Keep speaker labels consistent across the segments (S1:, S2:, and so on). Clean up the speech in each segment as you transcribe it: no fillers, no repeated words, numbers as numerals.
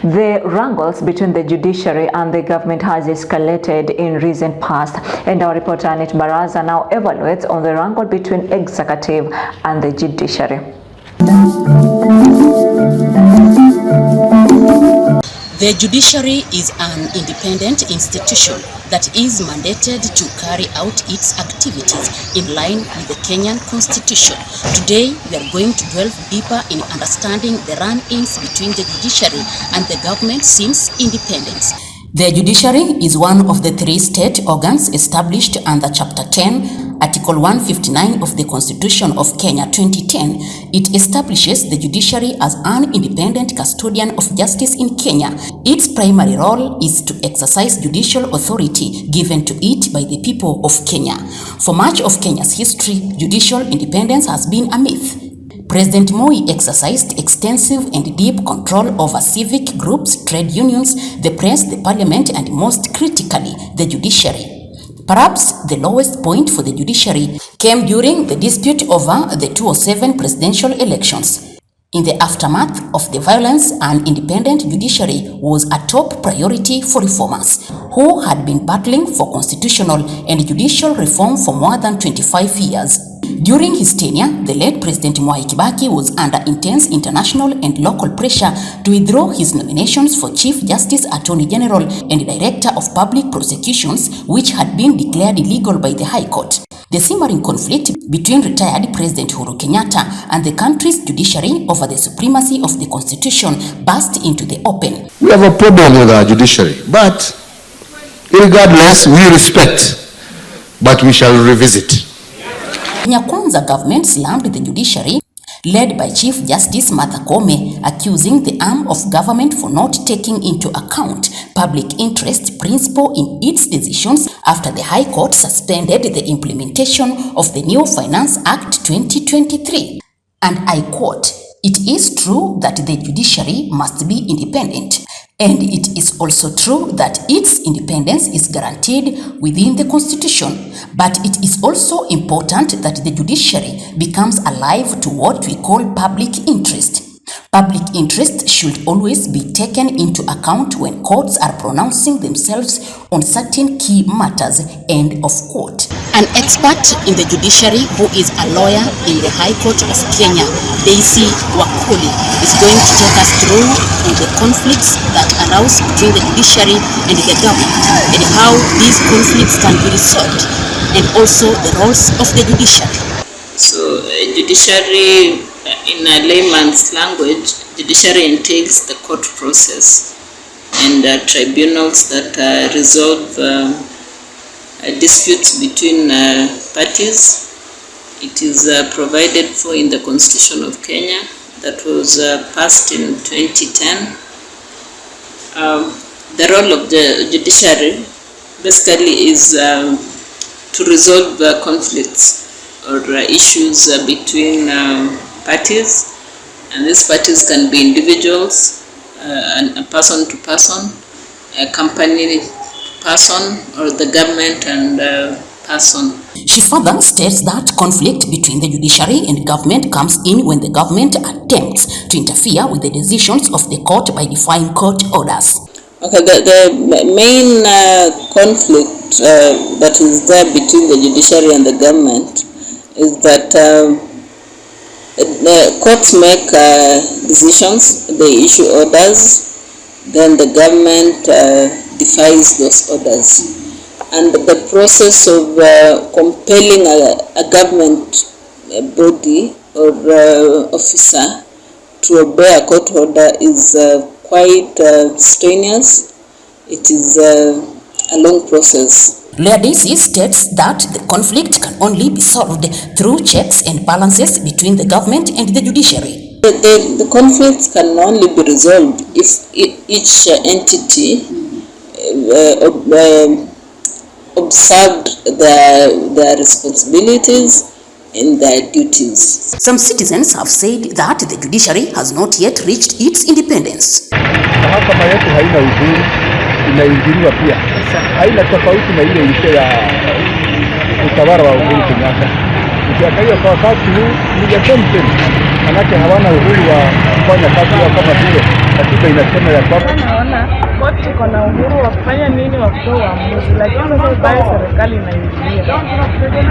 S1: The wrangles between the judiciary and the government has escalated in recent past, and our reporter Anit Baraza now evaluates on the wrangle between executive and the judiciary.
S2: The judiciary is an independent institution that is mandated to carry out its activities in line with the Kenyan Constitution. Today, we are going to delve deeper in understanding the run-ins between the judiciary and the government since independence. The judiciary is one of the three state organs established under Chapter 10, Article 159 of the Constitution of Kenya 2010. It establishes the judiciary as an independent custodian of justice in Kenya. Its primary role is to exercise judicial authority given to it by the people of Kenya. For much of Kenya's history, judicial independence has been a myth. President Moi exercised extensive and deep control over civic groups, trade unions, the press, the parliament, and most critically, the judiciary. Perhaps the lowest point for the judiciary came during the dispute over the 2007 presidential elections. In the aftermath of the violence, an independent judiciary was a top priority for reformers who had been battling for constitutional and judicial reform for more than 25 years. During his tenure, the late President Mwai Kibaki was under intense international and local pressure to withdraw his nominations for Chief Justice, Attorney General, and Director of Public Prosecutions, which had been declared illegal by the High Court. The simmering conflict between retired President Uhuru Kenyatta and the country's judiciary over the supremacy of the Constitution burst into the open.
S3: We have a problem with our judiciary, but regardless, we respect, but we shall revisit.
S2: Kenya Kwanza government slammed the judiciary, led by Chief Justice Martha Koome, accusing the arm of government for not taking into account public interest principle in its decisions after the High Court suspended the implementation of the new Finance Act 2023. And I quote, "It is true that the judiciary must be independent, and it is also true that its independence is guaranteed within the Constitution. But it is also important that the judiciary becomes alive to what we call public interest. Public interest should always be taken into account when courts are pronouncing themselves on certain key matters." End of quote. An expert in the judiciary who is a lawyer in the High Court of Kenya, Daisy Wakoli, is going to take us through the conflicts that arouse between the judiciary and the government and how these conflicts can be resolved, and also the roles of the judiciary.
S4: So, judiciary, in a layman's language, judiciary entails the court process and tribunals that resolve disputes between parties. It is provided for in the Constitution of Kenya that was passed in 2010. The role of the judiciary basically is to resolve conflicts or issues between parties, and these parties can be individuals, a person to person, a company person, or the government and person.
S2: She further states that conflict between the judiciary and government comes in when the government attempts to interfere with the decisions of the court by defying court orders.
S4: Okay, the main conflict that is there between the judiciary and the government is that the courts make decisions, they issue orders, then the government defies those orders. And the process of compelling a government body or officer to obey a court order is quite strenuous. It is a long process.
S2: Lawyer Daisy states that the conflict can only be solved through checks and balances between the government and the judiciary.
S4: The conflicts can only be resolved if each entity observed their responsibilities and their duties.
S2: Some citizens have said that the judiciary has not yet reached its independence.
S5: Mahakama yetu haina uhuru, inaingiliwa pia. Haina tofauti na ile ilikuwa ya utawala wa Uhuru Kenyatta. Kwa hiyo kwa wakati huu ni exemption, manake hawana uhuru wa kufanya kazi yao kama vile katiba inasema ya kwamba.
S6: Naona koti iko na uhuru wa kufanya nini, wa kutoa uamuzi, lakini sasa ubaya serikali inaingilia,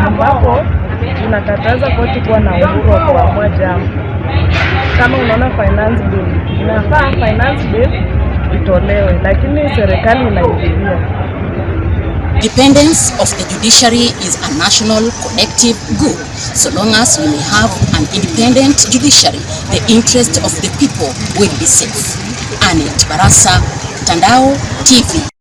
S6: ambapo inakataza koti kuwa na uhuru wa kuamua jambo. Kama unaona finance bill, inafaa finance bill itolewe, lakini serikali inaingilia.
S2: Independence of the judiciary is a national collective good. So long as we may have an independent judiciary, the interest of the people will be safe. Anet Barasa, Tandao TV.